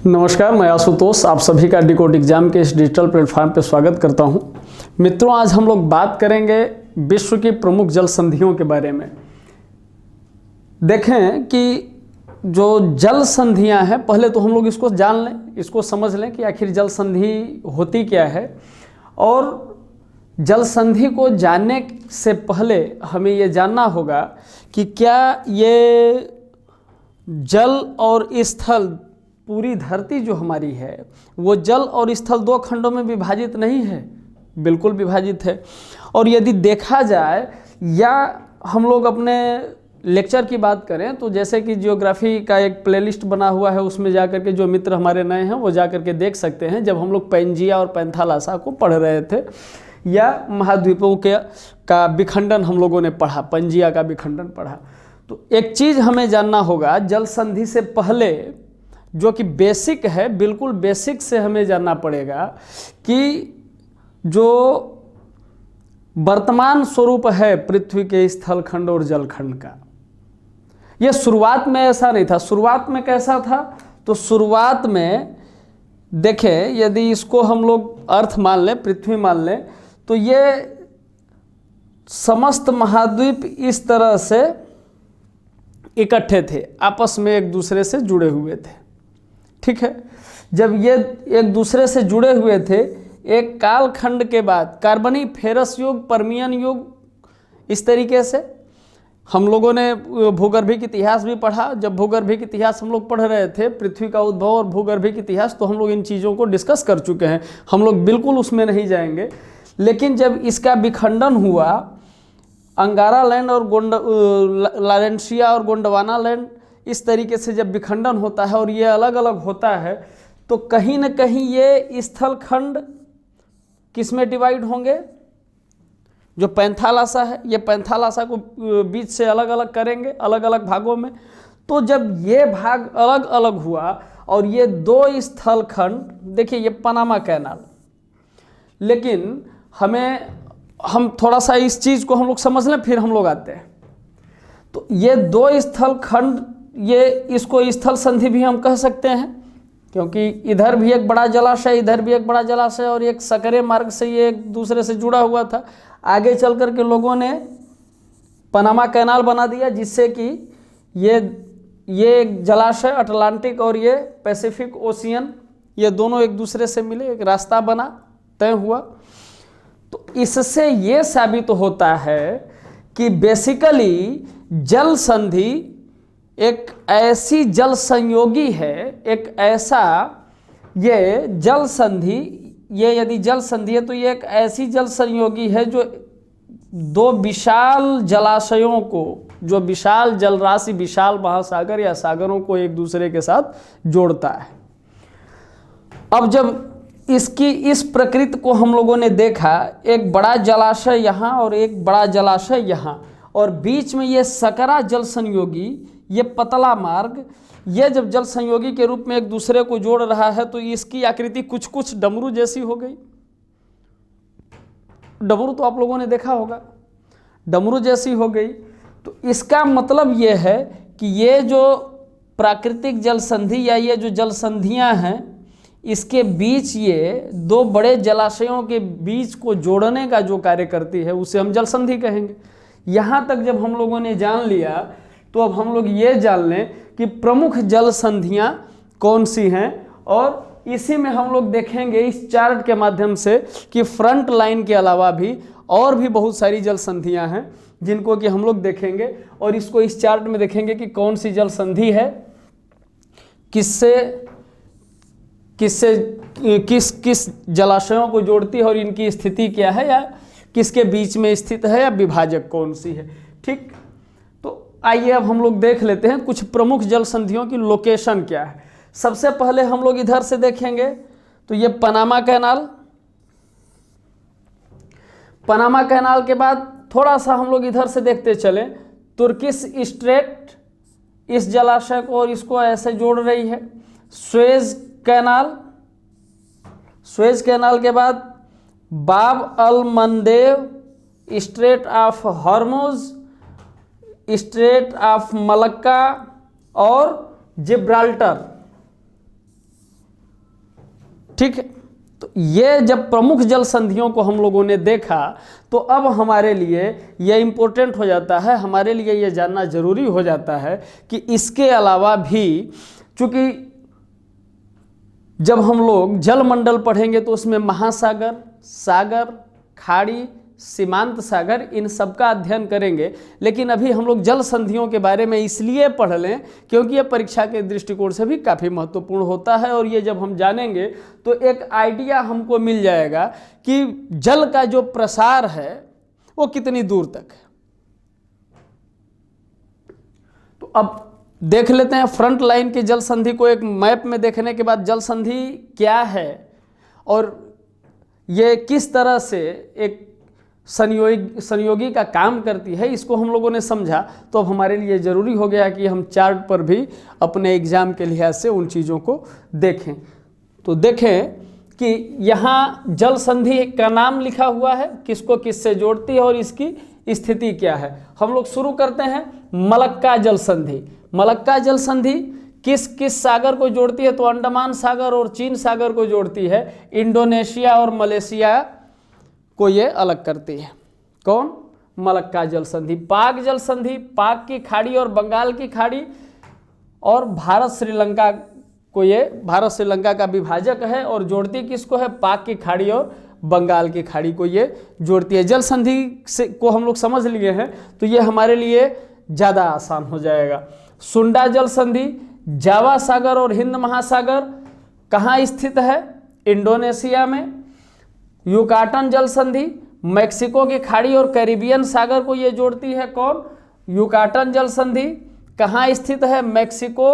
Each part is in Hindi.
नमस्कार, मैं आशुतोष आप सभी का डिकोड एग्जाम के इस डिजिटल प्लेटफॉर्म पर स्वागत करता हूं। मित्रों, आज हम लोग बात करेंगे विश्व की प्रमुख जल संधियों के बारे में। देखें कि जो जल संधियां हैं, पहले तो हम लोग इसको जान लें, इसको समझ लें कि आखिर जल संधि होती क्या है। और जल संधि को जानने से पहले हमें ये जानना होगा कि क्या ये जल और स्थल, पूरी धरती जो हमारी है वो जल और स्थल दो खंडों में विभाजित नहीं है, बिल्कुल विभाजित है। और यदि देखा जाए या हम लोग अपने लेक्चर की बात करें तो जैसे कि जियोग्राफी का एक प्लेलिस्ट बना हुआ है, उसमें जाकर के जो मित्र हमारे नए हैं वो जाकर के देख सकते हैं। जब हम लोग पैंजिया और पैंथालासा को पढ़ रहे थे या महाद्वीपों का विखंडन हम लोगों ने पढ़ा, पैंजिया का विखंडन पढ़ा, तो एक चीज़ हमें जानना होगा जल संधि से पहले, जो कि बेसिक है, बिल्कुल बेसिक से हमें जानना पड़ेगा कि जो वर्तमान स्वरूप है पृथ्वी के स्थल खंड और जल खंड का, यह शुरुआत में ऐसा नहीं था। शुरुआत में कैसा था? तो शुरुआत में देखें, यदि इसको हम लोग अर्थ मान लें, पृथ्वी मान लें, तो ये समस्त महाद्वीप इस तरह से इकट्ठे थे, आपस में एक दूसरे से जुड़े हुए थे। ठीक है, जब ये एक दूसरे से जुड़े हुए थे, एक कालखंड के बाद कार्बनीफेरस युग, पर्मियन युग, इस तरीके से हम लोगों ने भूगर्भिक इतिहास भी पढ़ा। जब भूगर्भिक इतिहास हम लोग पढ़ रहे थे, पृथ्वी का उद्भव और भूगर्भिक इतिहास, तो हम लोग इन चीज़ों को डिस्कस कर चुके हैं, हम लोग बिल्कुल उसमें नहीं जाएंगे। लेकिन जब इसका विखंडन हुआ, अंगारा लैंड और लारेंशिया और गोंडवाना लैंड, इस तरीके से जब विखंडन होता है और ये अलग अलग होता है, तो कहीं न कहीं ये स्थल खंड किस में डिवाइड होंगे? जो पैंथालासा है, ये पैंथालासा को बीच से अलग अलग करेंगे, अलग अलग भागों में। तो जब ये भाग अलग अलग हुआ और ये दो स्थल खंड, देखिए ये पनामा कैनाल, लेकिन हम थोड़ा सा इस चीज़ को हम लोग समझ लें, फिर हम लोग आते हैं। तो ये दो स्थल खंड, ये इसको स्थल संधि भी हम कह सकते हैं, क्योंकि इधर भी एक बड़ा जलाशय, इधर भी एक बड़ा जलाशय, और एक सकरे मार्ग से ये एक दूसरे से जुड़ा हुआ था। आगे चल कर के लोगों ने पनामा कैनाल बना दिया, जिससे कि ये एक जलाशय अटलांटिक और ये पैसिफिक ओशियन, ये दोनों एक दूसरे से मिले, एक रास्ता बना, तय हुआ। तो इससे ये साबित होता है कि बेसिकली जल संधि एक ऐसी जल संयोगी है, एक ऐसा ये जल संधि, ये यदि जल संधि है तो ये एक ऐसी जल संयोगी है जो दो विशाल जलाशयों को, जो विशाल जल राशि, विशाल महासागर या सागरों को एक दूसरे के साथ जोड़ता है। अब जब इसकी इस प्रकृति को हम लोगों ने देखा, एक बड़ा जलाशय यहाँ और एक बड़ा जलाशय यहाँ, और बीच में ये सकरा जल संयोगी, ये पतला मार्ग, ये जब जल संयोगी के रूप में एक दूसरे को जोड़ रहा है, तो इसकी आकृति कुछ कुछ डमरू जैसी हो गई। डमरू तो आप लोगों ने देखा होगा, डमरू जैसी हो गई। तो इसका मतलब ये है कि ये जो प्राकृतिक जल संधि या ये जो जल संधियां हैं, इसके बीच, ये दो बड़े जलाशयों के बीच को जोड़ने का जो कार्य करती है, उसे हम जल संधि कहेंगे। यहाँ तक जब हम लोगों ने जान लिया, तो अब हम लोग ये जान लें कि प्रमुख जल संधियाँ कौन सी हैं, और इसी में हम लोग देखेंगे इस चार्ट के माध्यम से कि फ्रंट लाइन के अलावा भी और भी बहुत सारी जल संधियाँ हैं, जिनको कि हम लोग देखेंगे। और इसको इस चार्ट में देखेंगे कि कौन सी जल संधि है, किस जलाशयों को जोड़ती है और इनकी स्थिति क्या है, या किसके बीच में स्थित है, या विभाजक कौन सी है। ठीक, तो आइए अब हम लोग देख लेते हैं कुछ प्रमुख जल संधियों की लोकेशन क्या है। सबसे पहले हम लोग इधर से देखेंगे, तो ये पनामा कैनाल, पनामा कैनाल के बाद थोड़ा सा हम लोग इधर से देखते चले, तुर्किश स्ट्रेट इस जलाशय को और इसको ऐसे जोड़ रही है। सुएज कैनाल, सुएज कैनाल के बाद Bab al Mandeb, strait of Hormuz, strait of Malacca और जिब्राल्टर, ठीक है। तो ये जब प्रमुख जल संधियों को हम लोगों ने देखा तो अब हमारे लिए ये इम्पोर्टेंट हो जाता है, हमारे लिए ये जानना जरूरी हो जाता है कि इसके अलावा भी, चूंकि जब हम लोग जल मंडल पढ़ेंगे तो उसमें महासागर, सागर, खाड़ी, सीमांत सागर, इन सब का अध्ययन करेंगे। लेकिन अभी हम लोग जल संधियों के बारे में इसलिए पढ़ लें क्योंकि ये परीक्षा के दृष्टिकोण से भी काफ़ी महत्वपूर्ण होता है, और ये जब हम जानेंगे तो एक आइडिया हमको मिल जाएगा कि जल का जो प्रसार है वो कितनी दूर तक है। तो अब देख लेते हैं फ्रंट लाइन के जल संधि को एक मैप में देखने के बाद जल संधि क्या है और ये किस तरह से एक संयोगी का काम करती है, इसको हम लोगों ने समझा। तो अब हमारे लिए ज़रूरी हो गया कि हम चार्ट पर भी अपने एग्ज़ाम के लिहाज से उन चीज़ों को देखें। तो देखें कि यहाँ जल संधि का नाम लिखा हुआ है, किसको किससे जोड़ती है और इसकी स्थिति क्या है। हम लोग शुरू करते हैं मलक्का जल संधि। मलक्का जल संधि किस किस सागर को जोड़ती है, तो अंडमान सागर और चीन सागर को जोड़ती है। इंडोनेशिया और मलेशिया को ये अलग करती है। कौन? मलक्का जल संधि। पाक जल संधि पाक की खाड़ी और बंगाल की खाड़ी और भारत श्रीलंका को, ये भारत श्रीलंका का विभाजक है और जोड़ती किसको है? पाक की खाड़ी और बंगाल की खाड़ी को ये जोड़ती है। जल संधि से को हम लोग समझ लिए हैं तो ये हमारे लिए ज़्यादा आसान हो जाएगा। सुंडा जल संधि जावा सागर और हिंद महासागर कहाँ स्थित है? इंडोनेशिया में। युकाटन जल संधि मैक्सिको की खाड़ी और कैरिबियन सागर को ये जोड़ती है। कौन? युकाटन जल संधि कहाँ स्थित है? मैक्सिको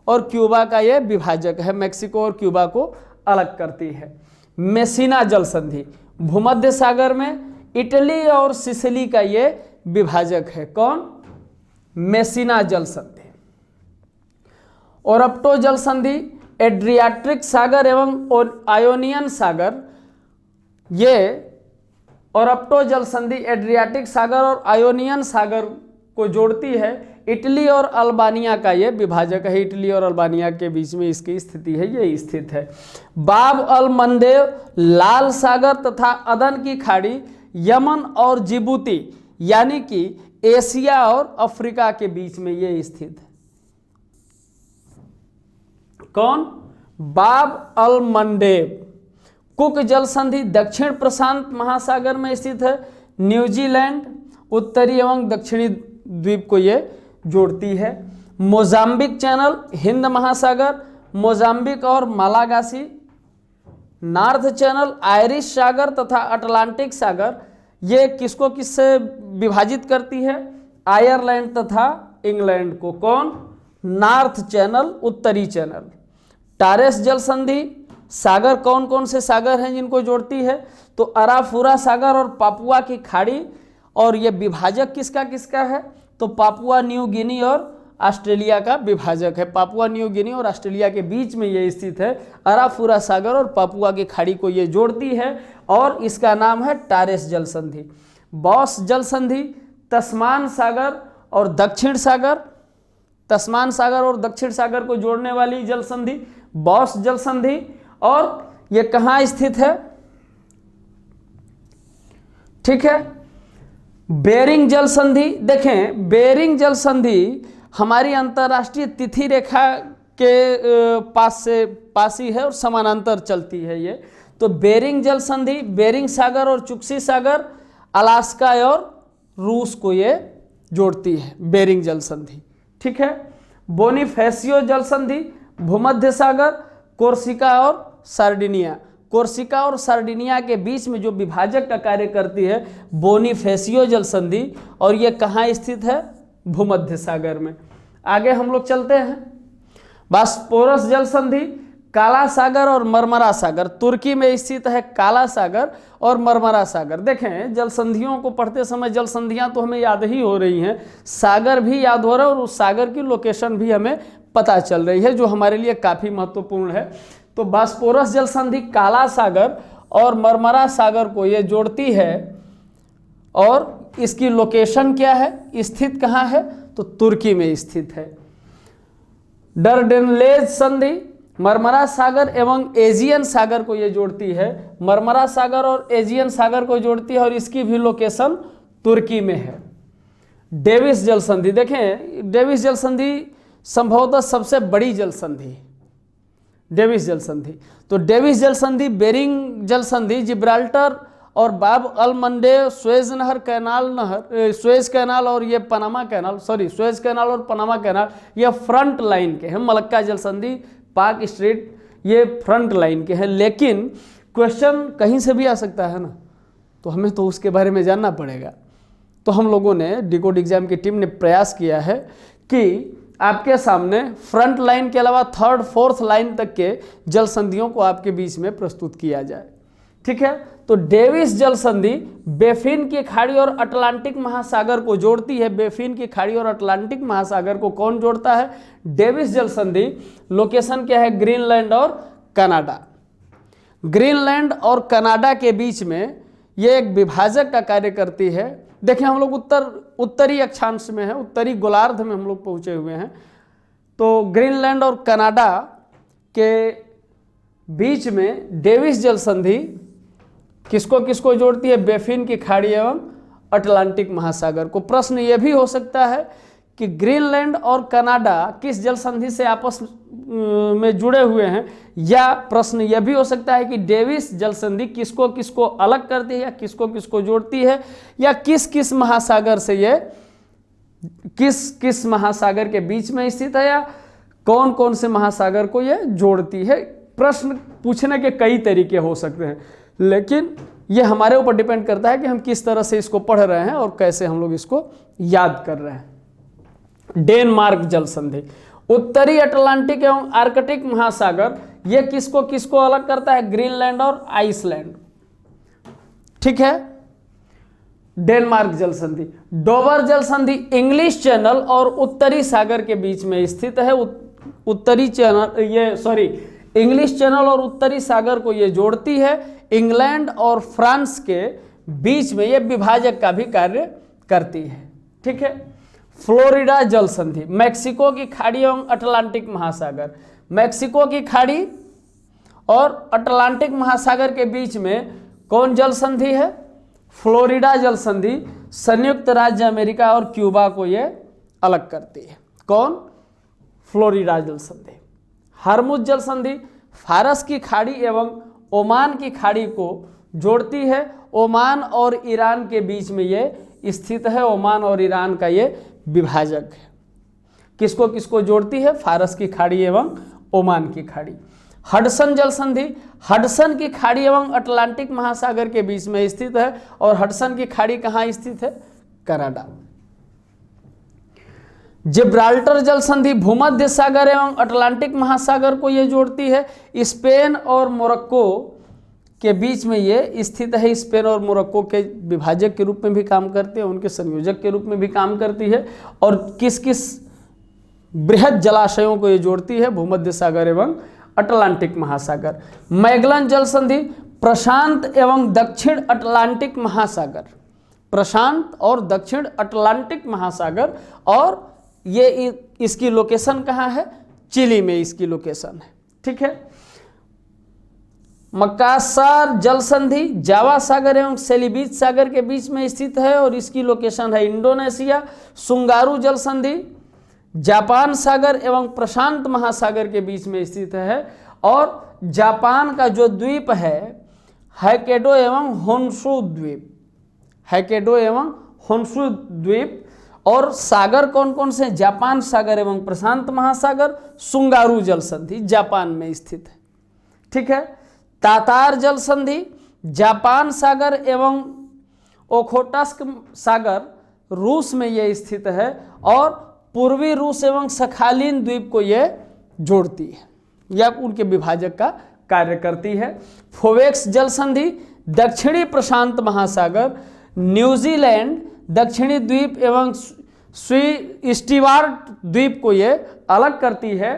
और क्यूबा का ये विभाजक है, मैक्सिको और क्यूबा को अलग करती है। मेसिना जल संधि भूमध्य सागर में इटली और सिसिली का ये विभाजक है। कौन? मेसिना जल संधि। ओरप्टो जल संधि एड्रियाटिक सागर एवं आयोनियन सागर, ये ओरप्टो जल संधि एड्रियाटिक सागर और आयोनियन सागर को जोड़ती है। इटली और अल्बानिया का ये विभाजक है, इटली और अल्बानिया के बीच में इसकी स्थिति है, ये स्थित है। बाब अल मंडेव लाल सागर तथा अदन की खाड़ी यमन और जिबूती यानी कि एशिया और अफ्रीका के बीच में ये स्थित है। कौन? बाब अल मंडेव। कुक जल संधि दक्षिण प्रशांत महासागर में स्थित है। न्यूजीलैंड उत्तरी एवं दक्षिणी द्वीप को ये जोड़ती है। मोजाम्बिक चैनल हिंद महासागर, मोजाम्बिक और मालागासी। नॉर्थ चैनल आयरिश सागर तथा अटलांटिक सागर, ये किसको किससे विभाजित करती है? आयरलैंड तथा इंग्लैंड को। कौन? नॉर्थ चैनल, उत्तरी चैनल। टारेस जल संधि सागर कौन कौन से सागर हैं जिनको जोड़ती है? तो अराफुरा सागर और पापुआ की खाड़ी, और ये विभाजक किसका किसका है? तो पापुआ न्यू गिनी और ऑस्ट्रेलिया का विभाजक है। पापुआ न्यू गिनी और ऑस्ट्रेलिया के बीच में ये स्थित है। अराफुरा सागर और पापुआ की खाड़ी को ये जोड़ती है और इसका नाम है टारेस जल संधि। बॉस जल संधि तस्मान सागर और दक्षिण सागर, तस्मान सागर और दक्षिण सागर को जोड़ने वाली जल संधि बॉस जल संधि, और ये कहाँ स्थित है? ठीक है। बेरिंग जल संधि, देखें बेरिंग जल संधि हमारी अंतर्राष्ट्रीय तिथि रेखा के पास ही है और समानांतर चलती है ये। तो बेरिंग जल संधि बेरिंग सागर और चुक्सी सागर, अलास्का और रूस को ये जोड़ती है, बेरिंग जल संधि। ठीक है। बोनिफेसियो जल संधि भूमध्य सागर, कोर्सिका और सार्डिनिया, कोर्सिका और सार्डिनिया के बीच में जो विभाजक का कार्य करती है बोनिफेसियो जल संधि, और ये कहाँ स्थित है? भूमध्य सागर में। आगे हम लोग चलते हैं। बास्पोरस जल संधि काला सागर और मरमरा सागर, तुर्की में स्थित है काला सागर और मरमरा सागर। देखें जल संधियों को पढ़ते समय जल संधियां तो हमें याद ही हो रही हैं, सागर भी याद हो रहा है और उस सागर की लोकेशन भी हमें पता चल रही है, जो हमारे लिए काफ़ी महत्वपूर्ण है। तो बास्पोरस जल संधि काला सागर और मरमरा सागर को ये जोड़ती है, और इसकी लोकेशन क्या है, स्थित कहाँ है? तो तुर्की में स्थित है। डरडेनलेज संधि मरमरा सागर एवं एजियन सागर को ये जोड़ती है, मरमरा सागर और एजियन सागर को जोड़ती है और इसकी भी लोकेशन तुर्की में है। डेविस जल संधि, देखें डेविस जल संधि संभवतः सबसे बड़ी जल संधि, डेविस जल संधि। तो डेविस जल संधि, बेरिंग जल संधि, जिब्राल्टर और बाब अल मंडे, सुएज नहर, कैनाल नहर, सुएज कैनाल और ये Panama canal, sorry Suez canal और पनामा कैनाल, ये फ्रंट लाइन के हैं। मलक्का जल संधि, पाक स्ट्रेट, ये फ्रंट लाइन के हैं। लेकिन क्वेश्चन कहीं से भी आ सकता है ना, तो हमें तो उसके बारे में जानना पड़ेगा। तो हम लोगों ने डिकोड एग्जाम की टीम ने प्रयास किया है कि आपके सामने फ्रंट लाइन के अलावा थर्ड फोर्थ लाइन तक के जल संधियों को आपके बीच में प्रस्तुत किया जाए, ठीक है। तो डेविस जल संधि बेफिन की खाड़ी और अटलांटिक महासागर को जोड़ती है। बेफिन की खाड़ी और अटलांटिक महासागर को कौन जोड़ता है? डेविस जल संधि। लोकेशन क्या है? ग्रीनलैंड और कनाडा। ग्रीनलैंड और कनाडा के बीच में ये एक विभाजक का कार्य करती है। देखिए हम लोग उत्तरी अक्षांश में है, उत्तरी गोलार्ध में हम लोग पहुंचे हुए हैं। तो ग्रीनलैंड और कनाडा के बीच में डेविस जल संधि किसको किसको जोड़ती है? बेफिन की खाड़ी एवं अटलांटिक महासागर को। प्रश्न यह भी हो सकता है कि ग्रीनलैंड और कनाडा किस जल संधि से आपस में जुड़े हुए हैं, या प्रश्न यह भी हो सकता है कि डेविस जल संधि किसको किसको अलग करती है या किसको किसको जोड़ती है, या किस किस महासागर से ये किस किस महासागर के बीच में स्थित है, या कौन कौन से महासागर को ये जोड़ती है। प्रश्न पूछने के कई तरीके हो सकते हैं, लेकिन ये हमारे ऊपर डिपेंड करता है कि हम किस तरह से इसको पढ़ रहे हैं और कैसे हम लोग इसको याद कर रहे हैं। डेनमार्क जल संधि, उत्तरी अटलांटिक एवं आर्कटिक महासागर, ये किसको किसको अलग करता है? ग्रीनलैंड और आइसलैंड, ठीक है। डेनमार्क जल संधि। डोवर जल संधि इंग्लिश चैनल और उत्तरी सागर के बीच में स्थित है। उत्तरी चैनल इंग्लिश चैनल और उत्तरी सागर को ये जोड़ती है। इंग्लैंड और फ्रांस के बीच में ये विभाजक का भी कार्य करती है, ठीक है। फ्लोरिडा जल संधि, मैक्सिको की खाड़ी एवं अटलांटिक महासागर। मैक्सिको की खाड़ी और अटलांटिक महासागर के बीच में कौन जल संधि है? फ्लोरिडा जल संधि। संयुक्त राज्य अमेरिका और क्यूबा को ये अलग करती है। कौन? फ्लोरिडा जल संधि। हरमुज जल संधि फारस की खाड़ी एवं ओमान की खाड़ी को जोड़ती है। ओमान और ईरान के बीच में ये स्थित है। ओमान और ईरान का ये विभाजक है। किसको किसको जोड़ती है? फारस की खाड़ी एवं ओमान की खाड़ी। हडसन जल संधि हडसन की खाड़ी एवं अटलांटिक महासागर के बीच में स्थित है। और हडसन की खाड़ी कहाँ स्थित है? कनाडा। जिब्राल्टर जल संधि भूमध्य सागर एवं अटलांटिक महासागर को ये जोड़ती है। स्पेन और मोरक्को के बीच में ये स्थित है। स्पेन और मोरक्को के विभाजक के रूप में भी काम करते हैं, उनके संयोजक के रूप में भी काम करती है। और किस किस बृहद जलाशयों को ये जोड़ती है? भूमध्य सागर एवं अटलांटिक महासागर। मैगलन जल संधि प्रशांत एवं दक्षिण अटलांटिक महासागर। प्रशांत और दक्षिण अटलांटिक महासागर। और ये इसकी लोकेशन कहाँ है? चिली में इसकी लोकेशन है, ठीक है। मकासार जल संधि जावा सागर एवं सेलिबीच सागर के बीच में स्थित है और इसकी लोकेशन है इंडोनेशिया। सुंगारू जल संधि जापान सागर एवं प्रशांत महासागर के बीच में स्थित है। और जापान का जो द्वीप है होक्काइडो एवं होन्शु द्वीप, होक्काइडो एवं होन्शु द्वीप। और सागर कौन कौन से? जापान सागर एवं प्रशांत महासागर। सुंगारू जल संधि जापान में स्थित है, ठीक है। तातार जल संधि जापान सागर एवं ओखोटस्क सागर रूस में ये स्थित है। और पूर्वी रूस एवं सखालिन द्वीप को ये जोड़ती है या उनके विभाजक का कार्य करती है। फोवेक्स जल संधि दक्षिणी प्रशांत महासागर, न्यूजीलैंड, दक्षिणी द्वीप एवं स्टीवार्ट द्वीप को ये अलग करती है।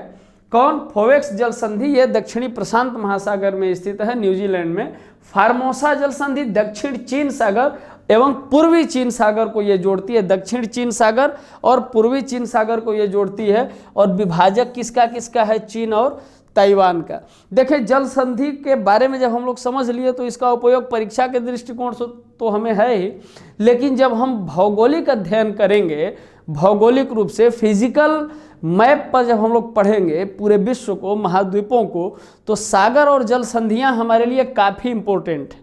कौन? फोवेक्स जल संधि ये दक्षिणी प्रशांत महासागर में स्थित है, न्यूजीलैंड में। फार्मोसा जल संधि दक्षिण चीन सागर एवं पूर्वी चीन सागर को ये जोड़ती है। दक्षिण चीन सागर और पूर्वी चीन सागर को ये जोड़ती है। और विभाजक किसका किसका है? चीन और ताइवान का। देखिए जल संधि के बारे में जब हम लोग समझ लिए तो इसका उपयोग परीक्षा के दृष्टिकोण से तो हमें है ही, लेकिन जब हम भौगोलिक अध्ययन करेंगे, भौगोलिक रूप से फिजिकल मैप पर जब हम लोग पढ़ेंगे पूरे विश्व को, महाद्वीपों को, तो सागर और जल संधियाँ हमारे लिए काफ़ी इम्पोर्टेंट है।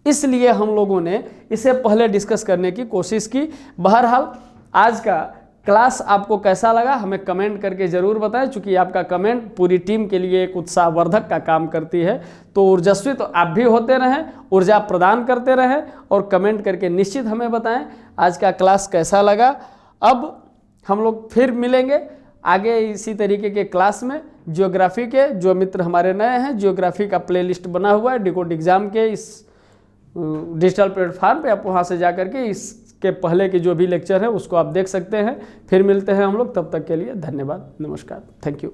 इसलिए हम लोगों ने इसे पहले डिस्कस करने की कोशिश की। बहरहाल आज का क्लास आपको कैसा लगा हमें कमेंट करके ज़रूर बताएं, चूँकि आपका कमेंट पूरी टीम के लिए एक उत्साहवर्धक का काम करती है। तो ऊर्जस्वी तो आप भी होते रहें, ऊर्जा प्रदान करते रहें और कमेंट करके निश्चित हमें बताएं आज का क्लास कैसा लगा। अब हम लोग फिर मिलेंगे आगे इसी तरीके के क्लास में। ज्योग्राफी के जो मित्र हमारे नए हैं, ज्योग्राफी का प्लेलिस्ट बना हुआ है डिकोड एग्जाम के इस डिजिटल प्लेटफॉर्म पे, आप वहाँ से जा करके इसके पहले के जो भी लेक्चर है उसको आप देख सकते हैं। फिर मिलते हैं हम लोग, तब तक के लिए धन्यवाद, नमस्कार, थैंक यू।